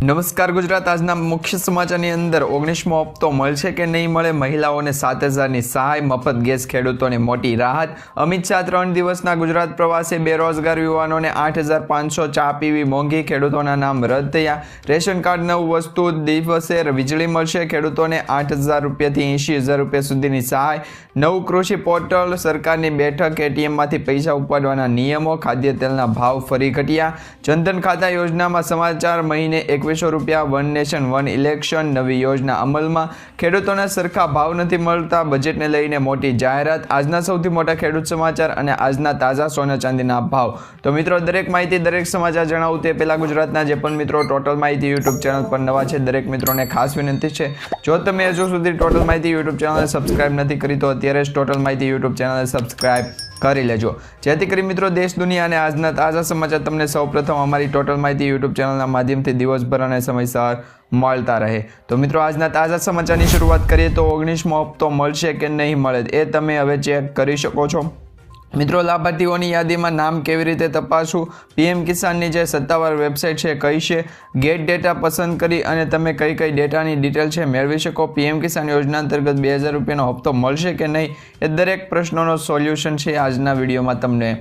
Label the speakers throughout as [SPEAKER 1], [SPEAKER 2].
[SPEAKER 1] નમસ્કાર ગુજરાત, આજના મુખ્ય સમાચારની અંદર 19મો હપ્તો મળશે કે નહીં મળે, મહિલાઓને 7,000ની સહાય, મફત ગેસ, ખેડૂતોને મોટી રાહત. અમિત શાહ 3 દિવસના ગુજરાત પ્રવાસે, બેરોજગાર યુવાનોને 8,500 ચા પીવી મોંઘી, ખેડૂતોના નામ રદ થયા. રેશન કાર્ડ 9 વસ્તુ દિવસે વીજળી મળશે, ખેડૂતોને 8,000 રૂપિયાથી 80,000 રૂપિયા સુધીની સહાય. નવું કૃષિ પોર્ટલ, સરકારની બેઠક, એટીએમમાંથી પૈસા ઉપાડવાના નિયમો, ખાદ્ય તેલના ભાવ ફરી ઘટ્યા. જનધન ખાતા યોજનામાં સમાચાર, મહિને 2100 રૂપિયા, વન નેશન વન ઇલેક્શન, નવી યોજના અમલમાં, ખેડૂતોને સરખા ભાવ નથી મળતા, બજેટને લઈને મોટી જાહેરાત. આજના સૌથી મોટા ખેડૂત સમાચાર અને આજના તાજા સોના ચાંદીના ભાવ. તો મિત્રો, દરેક માહિતી, દરેક સમાચાર જણાવું તે પહેલા ગુજરાતના જે પણ મિત્રો ટોટલ માહિતી યુટ્યુબ ચેનલ પર નવા છે, દરેક મિત્રોને ખાસ વિનંતી છે, જો તમે હજુ સુધી ટોટલ માહિતી યુટ્યુબ ચેનલને સબસ્ક્રાઇબ નથી કરી તો અત્યારે જ ટોટલ માહિતી યુટ્યુબ ચેનલને સબસ્ક્રાઇબ કરી લેજો, જેથી કરી મિત્રો દેશ દુનિયા અને આજના તાજા સમાચાર તમને સૌપ્રથમ અમારી ટોટલ માહિતી યુટ્યુબ ચેનલના માધ્યમથી દિવસભર અને સમયસર મળતા રહે. તો મિત્રો, આજના તાજા સમાચારની શરૂઆત કરીએ તો 19મો હપ્તો મળશે કે નહીં મળે એ તમે હવે ચેક કરી શકો છો. મિત્રો, લાભાર્થીઓની યાદીમાં નામ કેવી રીતે તપાસવું, પીએમ કિસાનની જે સત્તાવાર વેબસાઇટ છે કઈ છે, ગેટ ડેટા પસંદ કરી અને તમે કઈ કઈ ડેટાની ડિટેલ છે મેળવી શકો. પીએમ કિસાન યોજના અંતર્ગત 2,000 રૂપિયાનો હપ્તો મળશે કે નહીં એ દરેક પ્રશ્નોનો સોલ્યુશન છે આજના વિડીયોમાં તમને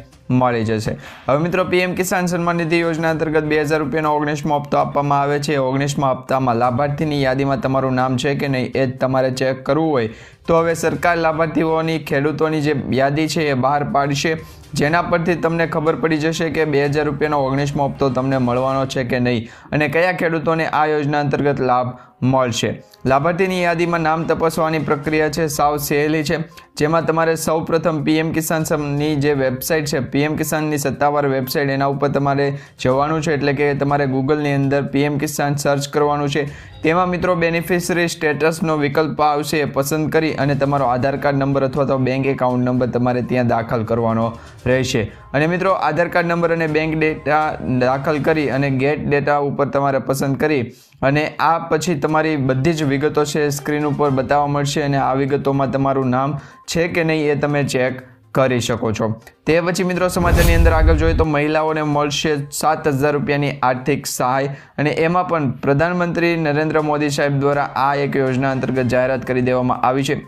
[SPEAKER 1] મળી જશે. હવે મિત્રો, પીએમ કિસાન સન્માન નિધિ યોજના અંતર્ગત 2,000 રૂપિયાનો 19મો હપ્તો આપવામાં આવે છે. 19મા હપ્તામાં લાભાર્થીની યાદીમાં તમારું નામ છે કે નહીં એ તમારે ચેક કરવું હોય તો હવે સરકાર લાભાર્થીઓની, ખેડૂતોની જે યાદી છે એ બહાર પાડશે, જેના પરથી તમને ખબર પડી જશે કે 2,000 રૂપિયાનો 19મો હપ્તો તમને મળવાનો છે કે નહીં અને કયા ખેડૂતોને આ યોજના અંતર્ગત લાભ મળશે. લાભાર્થીની યાદીમાં નામ તપાસવાની પ્રક્રિયા છે સાવ સહેલી છે, જેમાં તમારે સૌ પ્રથમ પીએમ કિસાનની જે વેબસાઇટ છે, પીએમ કિસાનની સત્તાવાર વેબસાઇટ, એના ઉપર તમારે જવાનું છે. એટલે કે તમારે ગૂગલની અંદર પીએમ કિસાન સર્ચ કરવાનું છે. તેમાં મિત્રો બેનિફિશરી સ્ટેટસનો વિકલ્પ આવશે, એ પસંદ કરી અને તમારો આધાર કાર્ડ નંબર અથવા તો બેંક એકાઉન્ટ નંબર તમારે ત્યાં દાખલ કરવાનો રહેશે. અને મિત્રો, આધાર કાર્ડ નંબર અને બેંક ડેટા દાખલ કરી અને ગેટ ડેટા ઉપર તમારે પસંદ કરી અને આ પછી તમારી બધી જ વિગતો છે સ્ક્રીન ઉપર બતાવવા મળશે અને આ વિગતોમાં તમારું નામ છે કે નહીં એ તમે ચેક કરી શકો છો. તે પછી મિત્રો, સમાચારની અંદર આગળ જોઈએ તો મહિલાઓને મળશે 7,000 રૂપિયાની આર્થિક સહાય અને એમાં પણ પ્રધાનમંત્રી નરેન્દ્ર મોદી સાહેબ દ્વારા આ એક યોજના અંતર્ગત જાહેરાત કરી દેવામાં આવી છે.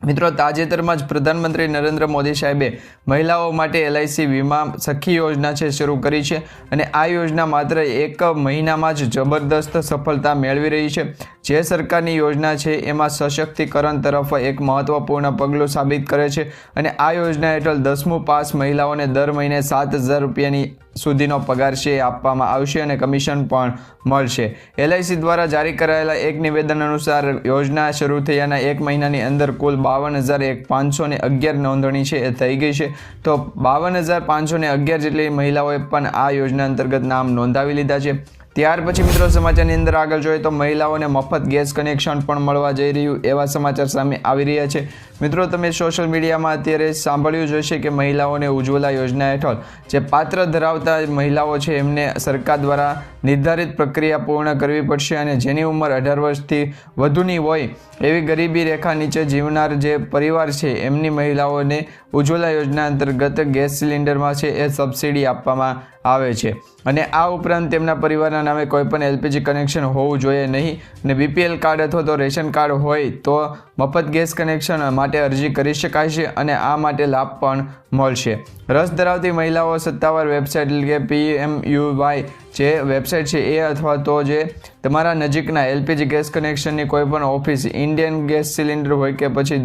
[SPEAKER 1] મિત્રો, તાજેતરમાં જ પ્રધાનમંત્રી નરેન્દ્ર મોદી સાહેબે મહિલાઓ માટે LIC વીમા સખી યોજના છે શરૂ કરી છે અને આ યોજના માત્ર 1 મહિનામાં જ જબરદસ્ત સફળતા મેળવી રહી છે. જે સરકારની યોજના છે એમાં સશક્તિકરણ તરફ એક મહત્વપૂર્ણ પગલું સાબિત કરે છે અને આ યોજના હેઠળ 10મું પાસ મહિલાઓને દર મહિને 7,000 રૂપિયાની સુધીનો પગાર છે આપવામાં આવશે અને કમિશન પણ મળશે. LIC દ્વારા જારી કરાયેલા એક નિવેદન અનુસાર યોજના શરૂ થયાના 1 મહિનાની અંદર કુલ 52,511 નોંધણી છે એ થઈ ગઈ છે. તો 52,511 જેટલી મહિલાઓએ પણ આ યોજના અંતર્ગત નામ નોંધાવી લીધા છે. ત્યાર પછી મિત્રો, સમાચારની અંદર આગળ જોઈએ તો મહિલાઓને મફત ગેસ કનેક્શન પણ મળવા જઈ રહ્યું એવા સમાચાર સામે આવી રહ્યા છે. મિત્રો, તમે સોશિયલ મીડિયામાં અત્યારે સાંભળ્યું જ હશે કે મહિલાઓને ઉજ્જવલા યોજના હેઠળ જે પાત્ર ધરાવતા મહિલાઓ છે એમને સરકાર દ્વારા નિર્ધારિત પ્રક્રિયા પૂર્ણ કરવી પડશે અને જેની ઉંમર 18 વર્ષથી વધુની હોય એવી ગરીબી રેખા નીચે જીવનાર જે પરિવાર છે એમની મહિલાઓને ઉજ્જવલા યોજના અંતર્ગત ગેસ સિલિન્ડરમાં છે એ સબસિડી આપવામાં આવે છે અને આ ઉપરાંત તેમના પરિવારના નામે કોઈપણ LPG કનેક્શન હોવું જોઈએ નહીં અને BPL કાર્ડ અથવા તો રેશન કાર્ડ હોય તો મફત ગેસ કનેક્શન માટે અરજી કરી શકાય છે અને આ માટે લાભ પણ મળશે. રસ ધરાવતી મહિલાઓ સત્તાવાર વેબસાઇટ એટલે કે PMUY જે વેબસાઇટ છે એ અથવા તો જે તમારા નજીકના LPG ગેસ કનેક્શનની કોઈપણ ઓફિસ, ઇન્ડિયન ગેસ સિલિન્ડર હોય કે પછી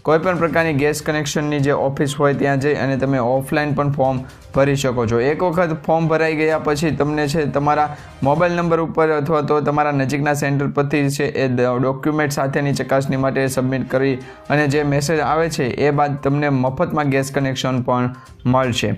[SPEAKER 1] કોઈપણ પ્રકારની ગેસ કનેક્શનની જે ઓફિસ હોય ત્યાં જઈ અને તમે ઓફલાઈન પણ ફોર્મ ભરી શકો છો. એક વખત ફોર્મ ભરાઈ ગયા પછી તમને છે તમારા મોબાઈલ નંબર ઉપર અથવા તો તમારા નજીકના સેન્ટર પરથી છે એ ડોક્યુમેન્ટ સાથેની ચકાસણી માટે સબમિટ કરી અને જે મેસેજ આવે છે એ બાદ તમને મફતમાં ગેસ કનેક્શન પણ મળશે.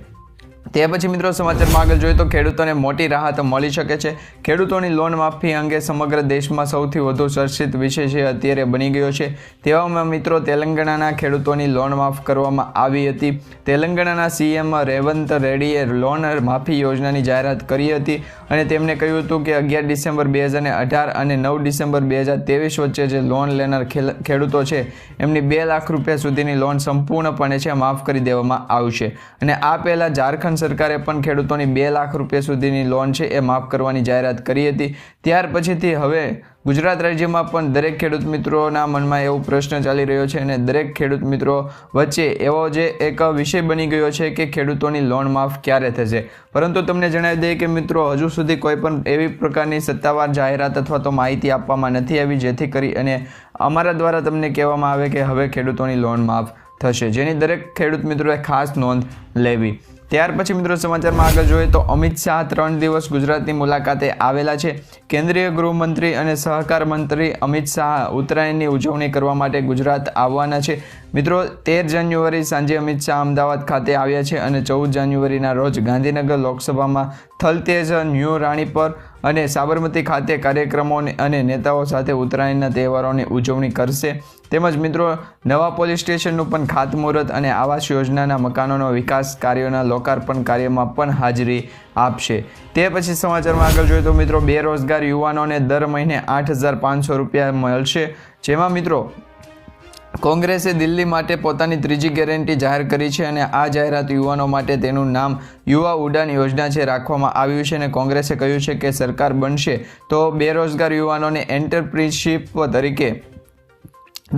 [SPEAKER 1] તે પછી મિત્રો, સમાચારમાં આગળ જોઈએ તો ખેડૂતોને મોટી રાહત મળી શકે છે. ખેડૂતોની લોન માફી અંગે સમગ્ર દેશમાં સૌથી વધુ ચર્ચિત વિષય છે અત્યારે બની ગયો છે. તેવામાં મિત્રો, તેલંગાણાના ખેડૂતોની લોન માફ કરવામાં આવી હતી. તેલંગાણાના CM રેવંત રેડ્ડીએ લોન માફી યોજનાની જાહેરાત કરી હતી અને તેમણે કહ્યું હતું કે 11 ડિસેમ્બર 2018 અને 9 ડિસેમ્બર 2023 વચ્ચે જે લોન લેનાર ખેડૂતો છે એમની 2 લાખ રૂપિયા સુધીની લોન સંપૂર્ણપણે છે માફ કરી દેવામાં આવશે. અને આ પહેલાં ઝારખંડ રાજસ્થાન સરકારે પણ ખેડૂતોની 2 લાખ રૂપિયા સુધીની લોન છે એ માફ કરવાની જાહેરાત કરી હતી. ત્યાર પછીથી હવે ગુજરાત રાજ્યમાં પણ દરેક ખેડૂત મિત્રોના મનમાં એવો પ્રશ્ન ચાલી રહ્યો છે અને દરેક ખેડૂત મિત્રો વચ્ચે એવો જે એક વિષય બની ગયો છે કે ખેડૂતોની લોન માફ ક્યારે થશે. પરંતુ તમને જણાવી દઈએ કે મિત્રો હજુ સુધી કોઈ પણ એવી પ્રકારની સત્તાવાર જાહેરાત અથવા તો માહિતી આપવામાં નથી આવી, જેથી કરી અને અમારા દ્વારા તમને કહેવામાં આવે કે હવે ખેડૂતોની લોન માફ થશે, જેની દરેક ખેડૂત મિત્રોએ ખાસ નોંધ લેવી. ત્યાર પછી મિત્રો સમાચારમાં આગળ જોઈએ તો અમિત શાહ 3 દિવસ ગુજરાતની મુલાકાતે આવેલા છે. કેન્દ્રીય ગૃહમંત્રી અને સહકાર મંત્રી અમિત શાહ ઉત્તરાયણની ઉજવણી કરવા માટે ગુજરાત આવવાના છે. મિત્રો 13 જાન્યુઆરી સાંજે અમિત શાહ અમદાવાદ ખાતે આવ્યા છે અને 14 જાન્યુઆરીના રોજ ગાંધીનગર લોકસભામાં થલતેજ, ન્યૂ રાણીપર અને સાબરમતી ખાતે કાર્યક્રમો અને નેતાઓ સાથે ઉત્તરાયણના તહેવારોની ઉજવણી કરશે. તેમજ મિત્રો નવા પોલીસ સ્ટેશનનું પણ ખાતમુહૂર્ત અને આવાસ યોજનાના મકાનોનો વિકાસ કાર્યોના લોકાર્પણ કાર્યમાં પણ હાજરી આપશે. તે પછી સમાચારમાં આગળ જોઈએ તો મિત્રો બેરોજગાર યુવાનોને દર મહિને 8,500 રૂપિયા મળશે. જેમાં મિત્રો કોંગ્રેસે દિલ્હી માટે પોતાની ત્રીજી ગેરંટી જાહેર કરી છે અને આ જાહેરાત યુવાનો માટે તેનું નામ યુવા ઉડાન યોજના છે રાખવામાં આવ્યું છે અને કોંગ્રેસે કહ્યું છે કે સરકાર બનશે તો બેરોજગાર યુવાનોને એન્ટરપ્રિનરશિપ તરીકે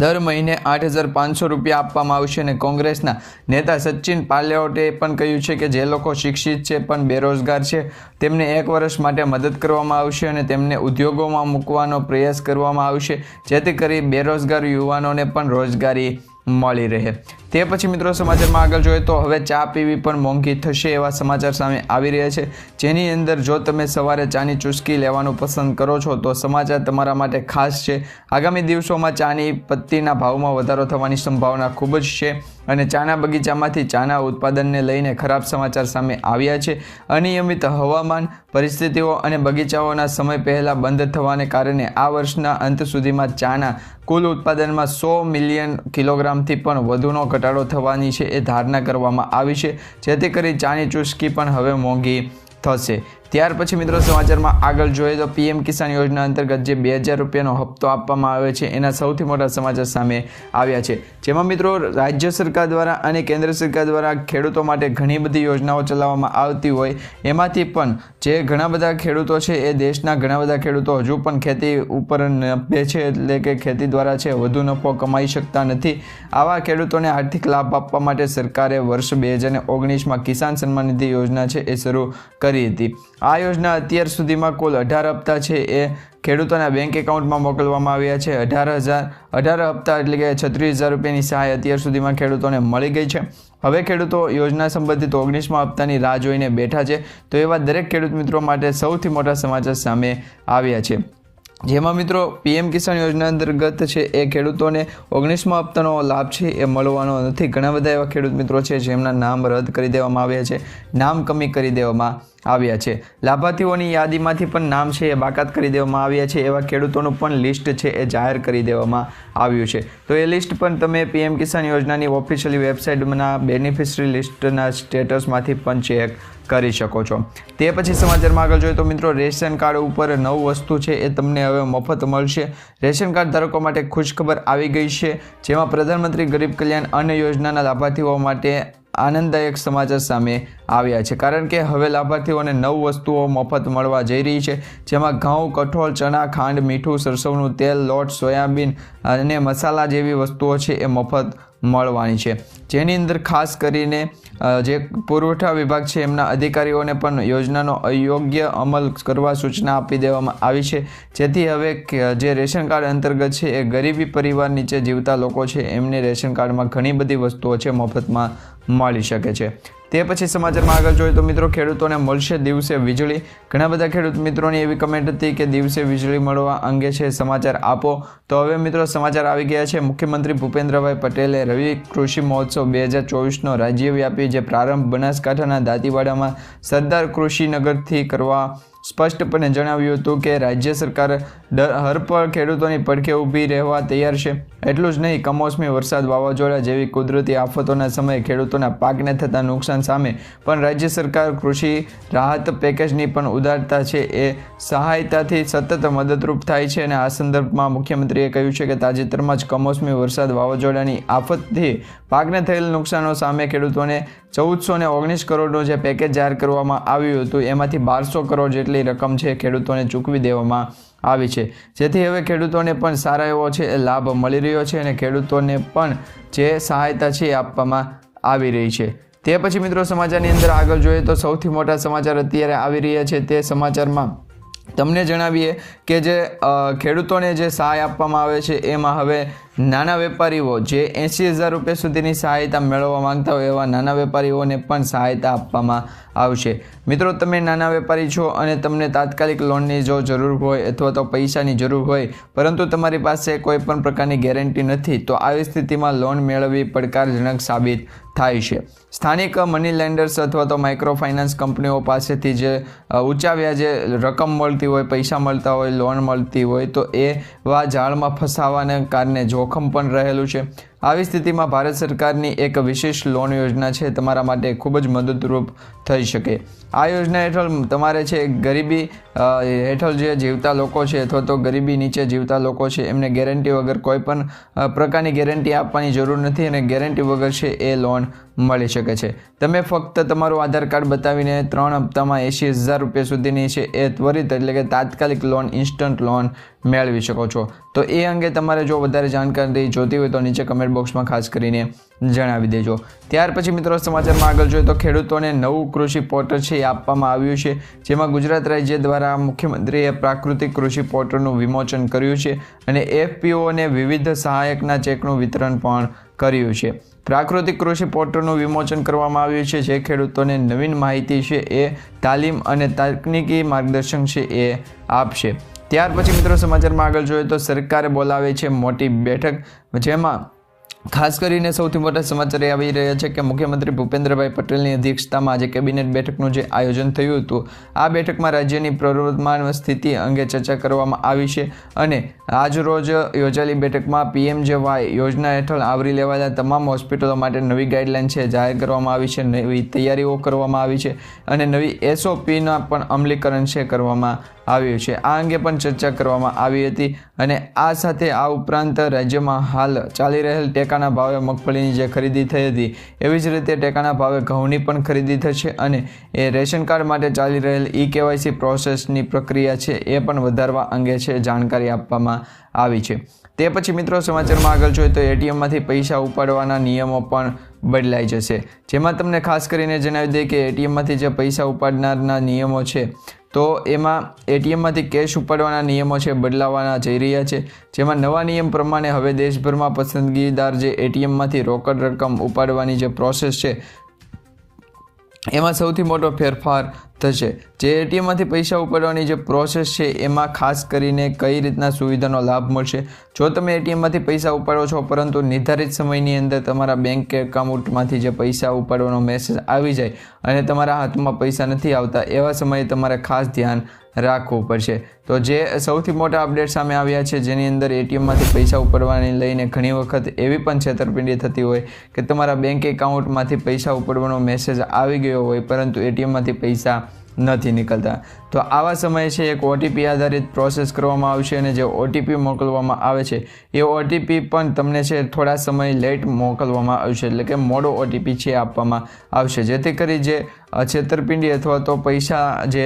[SPEAKER 1] દર મહિને 8,500 રૂપિયા આપવામાં આવશે. અને કોંગ્રેસના નેતા સચિન પાયલોટે પણ કહ્યું છે કે જે લોકો શિક્ષિત છે પણ બેરોજગાર છે તેમને 1 વર્ષ માટે મદદ કરવામાં આવશે અને તેમને ઉદ્યોગોમાં મૂકવાનો પ્રયાસ કરવામાં આવશે, જેથી કરી બેરોજગાર યુવાનોને પણ રોજગારી મળી રહે. તે પછી મિત્રો સમાચારમાં આગળ જોઈએ તો હવે ચા પીવી પણ મોંઘી થશે એવા સમાચાર સામે આવી રહ્યા છે, જેની અંદર જો તમે સવારે ચાની ચુસ્કી લેવાનું પસંદ કરો છો તો સમાચાર તમારા માટે ખાસ છે. આગામી દિવસોમાં ચાની પત્તીના ભાવમાં વધારો થવાની સંભાવના ખૂબ જ છે અને ચાના બગીચામાંથી ચાના ઉત્પાદનને લઈને ખરાબ સમાચાર સામે આવ્યા છે. અનિયમિત હવામાન પરિસ્થિતિઓ અને બગીચાઓના સમય પહેલાં બંધ થવાને કારણે આ વર્ષના અંત સુધીમાં ચાના કુલ ઉત્પાદનમાં 100 મિલિયન કિલોગ્રામથી પણ વધુનો ઘટાડો થવાની છે એ ધારણા કરવામાં આવી છે, જેથી કરી ચાની ચુસ્કી પણ હવે મોંઘી થશે. ત્યાર પછી મિત્રો સમાચારમાં આગળ જોઈએ તો પીએમ કિસાન યોજના અંતર્ગત જે 2,000 રૂપિયાનો હપ્તો આપવામાં આવે છે એના સૌથી મોટા સમાચાર સામે આવ્યા છે. જેમાં મિત્રો રાજ્ય સરકાર દ્વારા અને કેન્દ્ર સરકાર દ્વારા ખેડૂતો માટે ઘણી બધી યોજનાઓ ચલાવવામાં આવતી હોય, એમાંથી પણ જે ઘણા બધા ખેડૂતો છે એ દેશના ઘણા બધા ખેડૂતો હજુ પણ ખેતી ઉપર નભે છે, એટલે કે ખેતી દ્વારા છે વધુ નફો કમાઈ શકતા નથી. આવા ખેડૂતોને આર્થિક લાભ આપવા માટે સરકારે વર્ષ 2019માં કિસાન સન્માન નિધિ યોજના છે એ શરૂ કરી હતી. આ યોજના અત્યાર સુધીમાં કુલ 18 હપ્તા છે એ ખેડૂતોના બેંક એકાઉન્ટમાં મોકલવામાં આવ્યા છે. 18 હપ્તા એટલે કે 36,000 રૂપિયાની સહાય અત્યાર સુધીમાં ખેડૂતોને મળી ગઈ છે. હવે ખેડૂતો યોજના સંબંધિત 19મા હપ્તાની રાહ જોઈને બેઠા છે. તો એવા દરેક ખેડૂત મિત્રો માટે સૌથી મોટા સમાચાર સામે આવ્યા છે, જેમાં મિત્રો પીએમ કિસાન યોજના અંતર્ગત છે એ ખેડૂતોને 19મા હપ્તાનો લાભ છે એ મળવાનો નથી. ઘણા બધા એવા ખેડૂત મિત્રો છે જેમના નામ રદ કરી દેવામાં આવ્યા છે, નામ કમી કરી દેવામાં આવ્યા છે. લાભાર્થીઓની યાદીમાંથી પણ નામ છે એ બાકાત કરી દેવામાં આવ્યા છે. એવા ખેડૂતોનું પણ લિસ્ટ છે એ જાહેર કરી દેવામાં આવ્યું છે. તો એ લિસ્ટ પણ તમે પીએમ કિસાન યોજનાની ઓફિશિયલી વેબસાઇટના બેનિફિશરી લિસ્ટના સ્ટેટસમાંથી પણ ચેક કરી શકો છો. તે પછી સમાચારમાં આગળ જોઈએ તો મિત્રો રેશન કાર્ડ ઉપર 9 વસ્તુ છે એ તમને હવે મફત મળશે. રેશન કાર્ડ ધારકો માટે ખુશખબર આવી ગઈ છે, જેમાં પ્રધાનમંત્રી ગરીબ કલ્યાણ અન્ન યોજનાના લાભાર્થીઓ માટે આનંદદાયક સમાચાર સામે આવ્યા છે, કારણ કે હવે લાભાર્થીઓને 9 વસ્તુઓ મફત મળવા જઈ રહી છે, જેમાં ઘઉં, કઠોળ, ચણા, ખાંડ, મીઠું, સરસવનું તેલ, લોટ, સોયાબીન અને મસાલા જેવી વસ્તુઓ છે એ મફત મળવાની છે. જેની અંદર ખાસ કરીને જે પુરવઠા વિભાગ છે એમના અધિકારીઓને પણ યોજનાનો અયોગ્ય અમલ કરવા સૂચના આપી દેવામાં આવી છે, જેથી હવે જે રેશન કાર્ડ અંતર્ગત છે એ ગરીબી પરિવાર નીચે જીવતા લોકો છે એમને રેશન કાર્ડમાં ઘણી બધી વસ્તુઓ છે મફતમાં મળી શકે છે. તે પછી સમાચારમાં આગળ જોઈએ તો મિત્રો ખેડૂતોને મળશે દિવસે વીજળી. ઘણા બધા ખેડૂત મિત્રોની એવી કમેન્ટ હતી કે દિવસે વીજળી મળવા અંગે છે સમાચાર આપો. તો હવે મિત્રો સમાચાર આવી ગયા છે. મુખ્યમંત્રી ભૂપેન્દ્રભાઈ પટેલે રવિ કૃષિ મહોત્સવ 2024નો રાજ્યવ્યાપી જે પ્રારંભ બનાસકાંઠાના દાંતીવાડામાં સરદાર કૃષિનગરથી કરવા સ્પષ્ટપણે જણાવ્યું હતું કે રાજ્ય સરકાર હર પળ ખેડૂતોની પડખે ઊભી રહેવા તૈયાર છે. એટલું જ નહીં, કમોસમી વરસાદ, વાવાઝોડા જેવી કુદરતી આફતોના સમયે ખેડૂતોના પાકને થતા નુકસાન સામે પણ રાજ્ય સરકાર કૃષિ રાહત પેકેજની પણ ઉદારતા છે એ સહાયતાથી સતત મદદરૂપ થાય છે. અને આ સંદર્ભમાં મુખ્યમંત્રીએ કહ્યું છે કે તાજેતરમાં જ કમોસમી વરસાદ, વાવાઝોડાની આફતથી પાકને થયેલ નુકસાનો સામે ખેડૂતોને 1419 કરોડનું જે પેકેજ જાહેર કરવામાં આવ્યું હતું એમાંથી 1200 કરોડ જેટલી રકમ છે ખેડૂતોને ચૂકવી દેવામાં આવી છે, જેથી હવે ખેડૂતોને પણ સારા એવો છે લાભ મળી રહ્યો છે અને ખેડૂતોને પણ જે સહાયતા છે એ આપવામાં આવી રહી છે. તે પછી મિત્રો સમાચારની અંદર આગળ જોઈએ તો સૌથી મોટા સમાચાર અત્યારે આવી રહ્યા છે. તે સમાચારમાં તમને જણાવીએ કે જે ખેડૂતોને જે સહાય આપવામાં આવે છે એમાં હવે નાના વેપારીઓ જે 80,000 રૂપિયા સુધીની સહાયતા મેળવવા માંગતા હોય એવા નાના વેપારીઓને પણ સહાયતા આપવામાં આવશે. મિત્રો, તમે નાના વેપારી છો અને તમને તાત્કાલિક લોનની જો જરૂર હોય અથવા તો પૈસાની જરૂર હોય પરંતુ તમારી પાસે કોઈ પણ પ્રકારની ગેરંટી નથી, તો આવી સ્થિતિમાં લોન મેળવવી પડકારજનક સાબિત થાય છે. સ્થાનિક મની લેન્ડર્સ અથવા તો માઇક્રો ફાઇનાન્સ કંપનીઓ પાસેથી જે ઊંચા વ્યાજે રકમ મળતી હોય, પૈસા મળતા હોય, લોન મળતી હોય તો એવા જાળમાં ફસાવાને કારણે જોખમ પણ રહેલું છે. આવી સ્થિતિમાં ભારત સરકારની એક વિશેષ લોન યોજના છે તમારા માટે ખૂબ જ મદદરૂપ થઈ શકે. આ યોજના હેઠળ તમારે છે ગરીબી હેઠળ જે જીવતા લોકો છે અથવા તો ગરીબી નીચે જીવતા લોકો છે એમને ગેરંટી વગર કોઈ પણ પ્રકારની ગેરંટી આપવાની જરૂર નથી અને ગેરંટી વગર છે એ લોન મળી શકે છે. તમે ફક્ત તમારું આધાર કાર્ડ બતાવીને 3 હપ્તામાં 80,000 રૂપિયા સુધીની છે એ ત્વરિત એટલે કે તાત્કાલિક લોન, ઇન્સ્ટન્ટ લોન મેળવી શકો છો. તો એ અંગે તમારે જો વધારે જાણકારી જોતી હોય તો નીચે કમેન્ટ બોક્સમાં ખાસ કરીને જણાવી દેજો. ત્યાર પછી મિત્રો સમાચારમાં આગળ જોઈએ તો ખેડૂતોને નવું કૃષિ પોર્ટલ છે એ આપવામાં આવ્યું છે, જેમાં ગુજરાત રાજ્ય દ્વારા મુખ્યમંત્રીએ પ્રાકૃતિક કૃષિ પોર્ટલનું વિમોચન કર્યું છે અને એફપીઓને વિવિધ સહાયકના ચેકનું વિતરણ પણ કર્યું છે. પ્રાકૃતિક કૃષિ પોર્ટલનું વિમોચન કરવામાં આવ્યું છે, જે ખેડૂતોને નવીન માહિતી છે એ તાલીમ અને તકનીકી માર્ગદર્શન છે એ આપશે. ત્યાર પછી મિત્રો સમાચારમાં આગળ જોઈએ તો સરકારે બોલાવે છે મોટી બેઠક, જેમાં ખાસ કરીને સૌથી મોટા સમાચાર એ આવી રહ્યા છે કે મુખ્યમંત્રી ભૂપેન્દ્રભાઈ પટેલની અધ્યક્ષતામાં આજે કેબિનેટ બેઠકનું જે આયોજન થયું હતું, આ બેઠકમાં રાજ્યની પ્રવર્તમાન સ્થિતિ અંગે ચર્ચા કરવામાં આવી છે અને આજ રોજ યોજાયેલી બેઠકમાં પીએમજેવાય યોજના હેઠળ આવરી લેવાયેલા તમામ હોસ્પિટલો માટે નવી ગાઈડલાઇન છે જાહેર કરવામાં આવી છે, નવી તૈયારીઓ કરવામાં આવી છે અને નવી એસઓપીના પણ અમલીકરણ છે કરવામાં આવ્યું છે. આ અંગે પણ ચર્ચા કરવામાં આવી હતી અને આ સાથે આ ઉપરાંત રાજ્યમાં હાલ ચાલી રહેલ ટેકાના ભાવે મગફળીની જે ખરીદી થઈ હતી એવી જ રીતે ટેકાના ભાવે ઘઉંની પણ ખરીદી થશે અને એ રેશન કાર્ડ માટે ચાલી રહેલ ઈ-કેવાયસી પ્રોસેસની પ્રક્રિયા છે એ પણ વધારવા અંગે છે જાણકારી આપવામાં આવી છે. તે પછી મિત્રો સમાચારમાં આગળ જોઈએ તો એટીએમમાંથી પૈસા ઉપાડવાના નિયમો પણ બદલાઈ જશે, જેમાં તમને ખાસ કરીને જણાવી દઈએ કે એટીએમમાંથી જે પૈસા ઉપાડનારના નિયમો છે તો એમાં એટીએમમાંથી કેશ ઉપાડવાના નિયમો છે બદલાવાના જઈ રહ્યા છે, જેમાં નવા નિયમ પ્રમાણે હવે દેશભરમાં પસંદગીદાર જે એટીએમમાંથી રોકડ રકમ ઉપાડવાની જે પ્રોસેસ છે એમાં સૌથી મોટો ફેરફાર થશે. જે એટીએમમાંથી પૈસા ઉપાડવાની જે પ્રોસેસ છે એમાં ખાસ કરીને કઈ રીતના સુવિધાનો લાભ મળશે. જો તમે એટીએમમાંથી પૈસા ઉપાડો છો પરંતુ નિર્ધારિત સમયની અંદર તમારા બેંક એકાઉન્ટમાંથી જે પૈસા ઉપાડવાનો મેસેજ આવી જાય અને તમારા હાથમાં પૈસા નથી આવતા, એવા સમયે તમારે ખાસ ધ્યાન રાખવું પડશે. તો જે સૌથી મોટા અપડેટ સામે આવ્યા છે, જેની અંદર એટીએમમાંથી પૈસા ઉપાડવાને લઈને ઘણી વખત એવી પણ છેતરપિંડી થતી હોય કે તમારા બેંક એકાઉન્ટમાંથી પૈસા ઉપાડવાનો મેસેજ આવી ગયો હોય પરંતુ એટીએમમાંથી પૈસા નથી નીકળતા. તો આવા સમયે છે એક ઓટીપી આધારિત પ્રોસેસ કરવામાં આવશે અને જે ઓટીપી મોકલવામાં આવે છે એ ઓટીપી પણ તમને છે થોડા સમય લેટ મોકલવામાં આવશે, એટલે કે મોડો ઓટીપી છે આપવામાં આવશે, જેથી કરી જે છેતરપિંડી અથવા તો પૈસા જે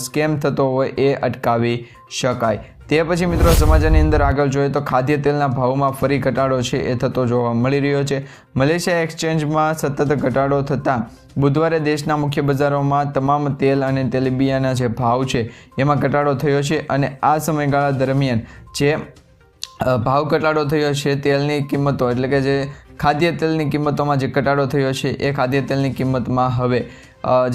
[SPEAKER 1] સ્કેમ થતો હોય એ અટકાવી શકાય. તે પછી મિત્રો સમાચારની અંદર આગળ જોઈએ તો ખાદ્ય તેલના ભાવમાં ફરી ઘટાડો છે એ થતો જોવા મળી રહ્યો છે. મલેશિયા એક્સચેન્જમાં સતત ઘટાડો થતાં બુધવારે દેશના મુખ્ય બજારોમાં તમામ તેલ અને તેલીબિયાના જે ભાવ છે એમાં ઘટાડો થયો છે અને આ સમયગાળા દરમિયાન જે ભાવ ઘટાડો થયો છે તેલની કિંમતો એટલે કે જે ખાદ્ય તેલની કિંમતોમાં જે ઘટાડો થયો છે એ ખાદ્ય તેલની કિંમતમાં હવે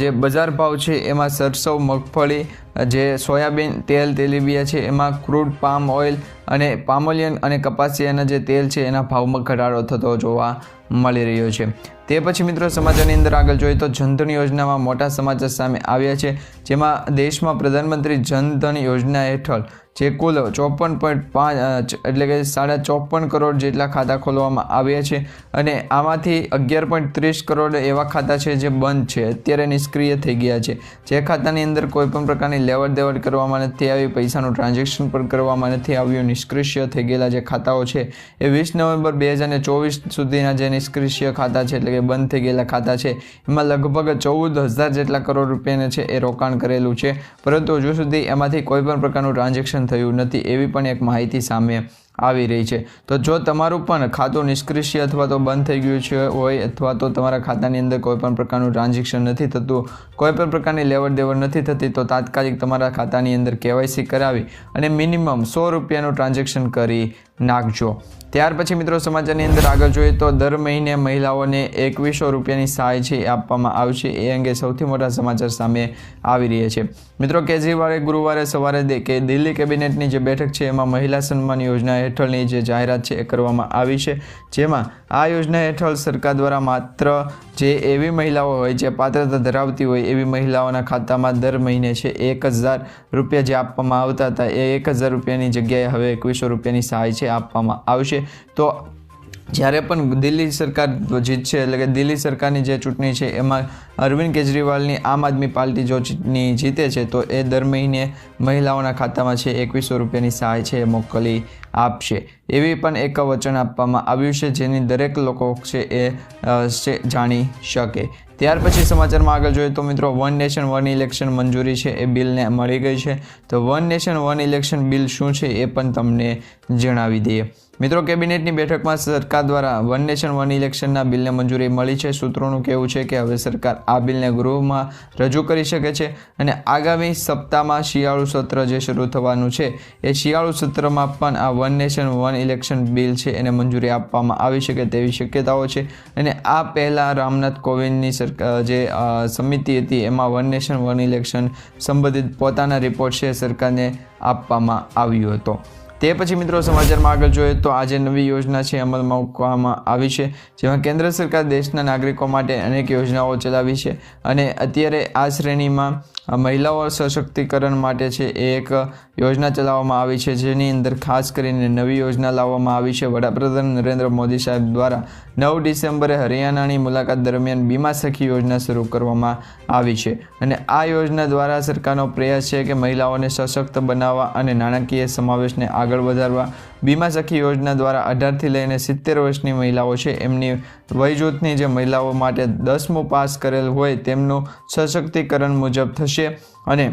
[SPEAKER 1] જે બજાર ભાવ છે એમાં સરસવ, મગફળી, જે સોયાબીન તેલ, તેલીબિયા છે એમાં ક્રૂડ પામ ઓઇલ અને પામોલિયન અને કપાસિયાના જે તેલ છે એના ભાવમાં ઘટાડો થતો જોવા મળી રહ્યો છે. તે પછી મિત્રો સમાચારની અંદર આગળ જોઈએ તો જનધન યોજનામાં મોટા સમાચાર સામે આવ્યા છે, જેમાં દેશમાં પ્રધાનમંત્રી જનધન યોજના હેઠળ જે કુલ 54.5 એટલે કે 54.5 કરોડ જેટલા ખાતા ખોલવામાં આવ્યા છે અને આમાંથી 11.30 કરોડ એવા ખાતા છે જે બંધ છે, અત્યારે નિષ્ક્રિય થઈ ગયા છે. જે ખાતાની અંદર કોઈ પણ પ્રકારની લેવડ દેવડ કરવામાં નથી આવી, પૈસાનું ટ્રાન્ઝેક્શન પણ કરવામાં નથી આવ્યું, નિષ્ક્રિય થઈ ગયેલા જે ખાતાઓ છે એ 20 નવેમ્બર 2024 સુધીના જે નિષ્ક્રિય ખાતા છે એટલે કે બંધ થઈ ગયેલા ખાતા છે એમાં લગભગ 14,000 જેટલા કરોડ રૂપિયાને છે એ રોકાણ કરેલું છે, પરંતુ હજુ સુધી એમાંથી કોઈ પણ પ્રકારનું ટ્રાન્ઝેક્શન થયું નથી એવી પણ એક માહિતી સામે આવી રહી છે. તો જો તમારું પણ ખાતું નિષ્ક્રિય અથવા તો બંધ થઈ ગયું છે હોય અથવા તો તમારા ખાતાની અંદર કોઈ પણ પ્રકારનું ટ્રાન્ઝેક્શન નથી થતું, કોઈ પણ પ્રકારની લેવડ દેવડ નથી થતી, તો તાત્કાલિક તમારા ખાતાની અંદર KYC કરાવી અને મિનિમમ 100 રૂપિયાનું ટ્રાન્ઝેક્શન કરી નાખજો. ત્યાર પછી મિત્રો સમાચારની અંદર આગળ જોઈએ તો દર મહિને મહિલાઓને 2100 રૂપિયાની સહાય છે એ આપવામાં આવશે, એ અંગે સૌથી મોટા સમાચાર સામે આવી રહ્યા છે. મિત્રો કેજરીવાલે ગુરુવારે સવારે દિલ્હી કેબિનેટની જે બેઠક છે એમાં મહિલા સન્માન યોજના હેઠળની જે જાહેરાત છે એ કરવામાં આવી છે, જેમાં આ યોજના હેઠળ સરકાર દ્વારા માત્ર જે એવી મહિલાઓ હોય જે પાત્રતા ધરાવતી હોય એવી મહિલાઓના ખાતામાં દર મહિને છે 1000 રૂપિયા જે આપવામાં આવતા હતા એ 1000 રૂપિયાની જગ્યાએ હવે 2100 રૂપિયાની સહાય છે આપવામાં આવશે. તો જ્યારે પણ દિલ્હી સરકાર જીતશે એટલે કે દિલ્હી સરકારની જે ચૂંટણી છે એમાં અરવિંદ કેજરીવાલની આમ આદમી પાર્ટી જો ચૂંટણી જીતે છે તો એ દર મહિને મહિલાઓના ખાતામાં છે 2100 રૂપિયાની સહાય છે એ મોકલી આપશે, એવી પણ એક વચન આપવામાં આવ્યું છે જેની દરેક લોકો છે એ જાણી શકે. ત્યાર પછી સમાચારમાં આગળ જોઈએ તો મિત્રો વન નેશન વન ઇલેક્શન મંજૂરી છે એ બિલને મળી ગઈ છે. તો one nation one election bill શું છે એ પણ તમને જણાવી દઈએ. મિત્રો કેબિનેટની બેઠકમાં સરકાર દ્વારા વન નેશન વન ઇલેક્શનના બિલને મંજૂરી મળી છે. સૂત્રોનું કહેવું છે કે હવે સરકાર આ બિલને ગૃહમાં રજૂ કરી શકે છે અને આગામી સપ્તાહમાં શિયાળુ સત્ર જે શરૂ થવાનું છે એ શિયાળુ સત્રમાં પણ આ one nation one election bill છે એને મંજૂરી આપવામાં આવી શકે તેવી શક્યતાઓ છે. અને આ પહેલાં રામનાથ કોવિંદની જે સમિતિ હતી એમાં વન નેશન વન ઇલેક્શન સંબંધિત પોતાના રિપોર્ટ છે સરકારને આપવામાં આવ્યો હતો. તે પછી મિત્રો સમાચારમાં આગળ જોઈએ તો આજે નવી યોજના છે અમલમાં મૂકવામાં આવી છે, જેમાં કેન્દ્ર સરકાર દેશના નાગરિકો માટે અનેક યોજનાઓ ચલાવી છે અને અત્યારે આ શ્રેણીમાં મહિલાઓ સશક્તિકરણ માટે છે એક યોજના ચલાવવામાં આવી છે, જેની અંદર ખાસ કરીને નવી યોજના લાવવામાં આવી છે. વડાપ્રધાન નરેન્દ્ર મોદી સાહેબ દ્વારા 9 ડિસેમ્બરે હરિયાણાની મુલાકાત દરમિયાન બીમા સખી યોજના શરૂ કરવામાં આવી છે અને આ યોજના દ્વારા સરકારનો પ્રયાસ છે કે મહિલાઓને સશક્ત બનાવવા અને નાણાકીય સમાવેશને આગળ વધારવા. બીમા સખી યોજના દ્વારા 18થી લઈને 70 વર્ષની મહિલાઓ છે એમની વયજૂથની જે મહિલાઓ માટે 10મું પાસ કરેલ હોય તેમનું સશક્તિકરણ મુજબ થશે અને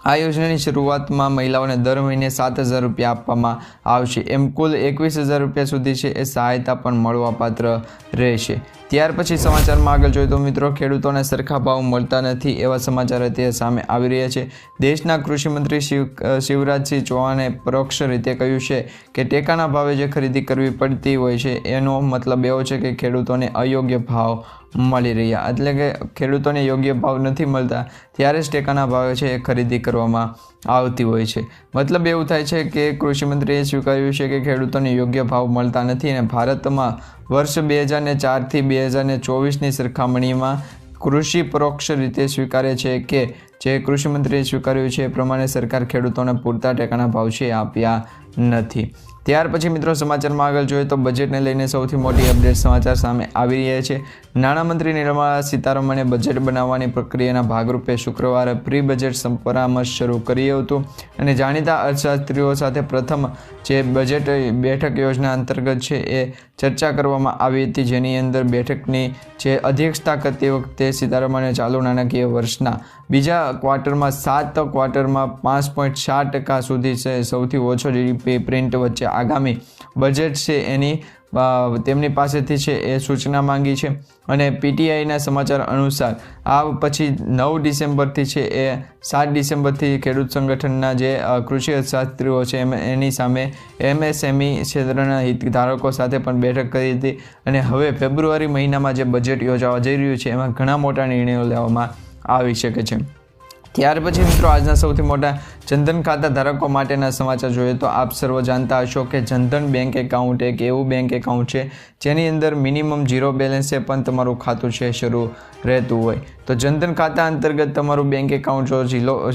[SPEAKER 1] આ યોજનાની શરૂઆતમાં મહિલાઓને દર મહિને 7000 રૂપિયા આપવામાં આવશે. એમ કુલ 21000 રૂપિયા સુધી છે એ સહાયતા પણ મળવાપાત્ર રહેશે. ત્યાર પછી સમાચારમાં આગળ જોઈએ તો મિત્રો ખેડૂતોને સરખા ભાવ મળતા નથી એવા સમાચાર અત્યારે સામે આવી રહ્યા છે. દેશના કૃષિમંત્રી શિવરાજસિંહ ચૌહાણે પરોક્ષ રીતે કહ્યું છે કે ટેકાના ભાવે જે ખરીદી કરવી પડતી હોય છે એનો મતલબ એવો છે કે ખેડૂતોને અયોગ્ય ભાવ મળી રહ્યા, એટલે કે ખેડૂતોને યોગ્ય ભાવ નથી મળતા ત્યારે જ ટેકાના ભાવે છે એ ખરીદી કરવામાં આવતી હોય છે. મતલબ એવું થાય છે કે કૃષિમંત્રીએ સ્વીકાર્યું છે કે ખેડૂતોને યોગ્ય ભાવ મળતા નથી અને ભારતમાં વર્ષ 2004થી 2024ની સરખામણીમાં કૃષિ પરોક્ષ રીતે સ્વીકારે છે કે જે કૃષિમંત્રીએ સ્વીકાર્યું છે એ પ્રમાણે સરકાર ખેડૂતોને પૂરતા ટેકાના ભાવ છે આપ્યા નથી. ત્યાર પછી મિત્રો સમાચારમાં આગળ જોઈએ તો બજેટને લઈને સૌથી મોટી અપડેટ સમાચાર સામે આવી રહ્યા છે. નાણામંત્રી નિર્મલા સીતારમણે બજેટ બનાવવાની પ્રક્રિયાના ભાગરૂપે શુક્રવારે પ્રી બજેટ પરામર્શ શરૂ કર્યું હતું અને જાણીતા અર્થશાસ્ત્રીઓ સાથે પ્રથમ જે બજેટ બેઠક યોજના અંતર્ગત છે એ ચર્ચા કરવામાં આવી હતી, જેની અંદર બેઠકની જે અધ્યક્ષતા કરતી વખતે સીતારમણે ચાલુ નાણાકીય વર્ષના બીજા ક્વાર્ટરમાં 7 ક્વાર્ટરમાં 5.7% સુધી છે સૌથી ઓછો GDP પ્રિન્ટ વચ્ચે આગામી બજેટ છે એની તેમની પાસેથી છે એ સૂચના માંગી છે અને પીટીઆઈના સમાચાર અનુસાર આ પછી 9 ડિસેમ્બરથી છે એ 7 ડિસેમ્બરથી ખેડૂત સંગઠનના જે કૃષિ અર્થશાસ્ત્રીઓ છે એની સામે એમએસએમઈ ક્ષેત્રના હિતધારકો સાથે પણ બેઠક કરી હતી અને હવે ફેબ્રુઆરી મહિનામાં જે બજેટ યોજાવા જઈ રહ્યું છે એમાં ઘણા મોટા નિર્ણયો લેવામાં આવી શકે છે. ત્યાર પછી મિત્રો આજના સૌથી મોટા જનધન ખાતા ધારકો માટેના સમાચાર જોઈએ તો આપ સર્વ જાણતા હશો કે જનધન બેંક એકાઉન્ટ એક એવું બેંક એકાઉન્ટ છે જેની અંદર મિનિમમ 0 બેલેન્સે પણ તમારું ખાતું છે શરૂ રહેતું હોય. તો જનધન ખાતા અંતર્ગત તમારું બેંક એકાઉન્ટ જો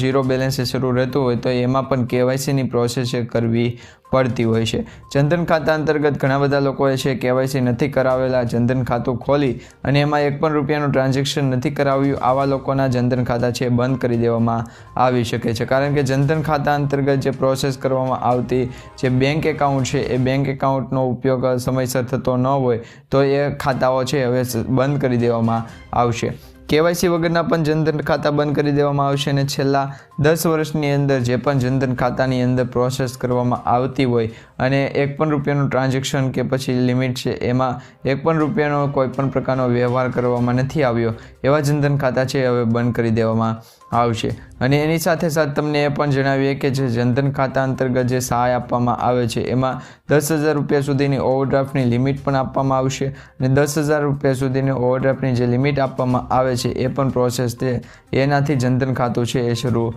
[SPEAKER 1] 0 બેલેન્સે શરૂ રહેતું હોય તો એમાં પણ કેવાયસીની પ્રોસેસ કરવી પડતી હોય છે. જનધન ખાતા અંતર્ગત ઘણા બધા લોકોએ છે કેવાયસી નથી કરાવેલા, જનધન ખાતું ખોલી અને એમાં 1 પણ રૂપિયાનું ટ્રાન્ઝેક્શન નથી કરાવ્યું, આવા લોકોના જનધન ખાતા છે બંધ કરી દેવામાં આવી શકે છે. કારણ કે જનધન ખાતા અંતર્ગત જે પ્રોસેસ કરવામાં આવતી જે બેંક એકાઉન્ટ છે એ બેંક એકાઉન્ટનો ઉપયોગ સમયસર થતો ન હોય તો એ ખાતાઓ છે હવે બંધ કરી દેવામાં આવશે. કેવાયસી વગરના પણ જનધન ખાતા બંધ કરી દેવામાં આવશે અને છેલ્લા 10 વર્ષની અંદર જે પણ જનધન ખાતાની અંદર પ્રોસેસ કરવામાં આવતી હોય અને 1 પણ રૂપિયાનું ટ્રાન્ઝેક્શન કે પછી લિમિટ છે એમાં 1 પણ રૂપિયાનો કોઈ પણ પ્રકારનો વ્યવહાર કરવામાં નથી આવ્યો એવા જનધન ખાતા છે હવે બંધ કરી દેવામાં આવશે. અને એની સાથે સાથે તમને એ પણ જણાવીએ કે જે જનધન ખાતા અંતર્ગત જે સહાય આપવામાં આવે છે એમાં 10,000 રૂપિયા સુધીની ઓવરડ્રાફ્ટની લિમિટ પણ આપવામાં આવશે અને 10,000 રૂપિયા સુધીની ઓવરડ્રાફ્ટની જે લિમિટ આપવામાં આવે છે એ પણ પ્રોસેસ છે એનાથી જનધન ખાતું છે એ શરૂ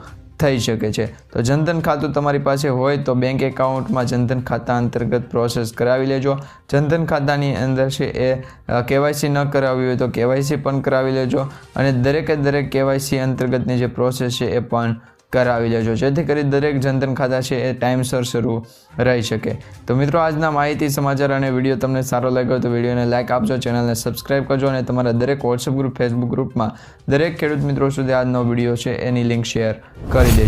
[SPEAKER 1] થઈ શકે છે. તો જનધન ખાતું તમારી પાસે હોય તો બેંક એકાઉન્ટમાં જનધન ખાતા અંતર્ગત પ્રોસેસ કરાવી લેજો. જનધન ખાતાની અંદર છે એ કેવાયસી ન કરાવી હોય તો કેવાયસી પણ કરાવી લેજો અને દરેકે દરેક કેવાયસી અંતર્ગતની જે પ્રોસેસ છે એ પણ કરાવી લેજો જેથી કરી દરેક જનધન ખાતા છે એ ટાઈમસર શરૂ રહી શકે. તો મિત્રો આજના માહિતી સમાચાર અને વિડીયો તમને સારો લાગ્યો તો વિડીયોને લાઇક આપજો, ચેનલને સબસ્ક્રાઇબ કરજો અને તમારા દરેક વોટ્સઅપ ગ્રુપ, ફેસબુક ગ્રુપમાં દરેક ખેડૂત મિત્રો સુધી આજનો વિડીયો છે એની લિંક શેર કરી દેજો.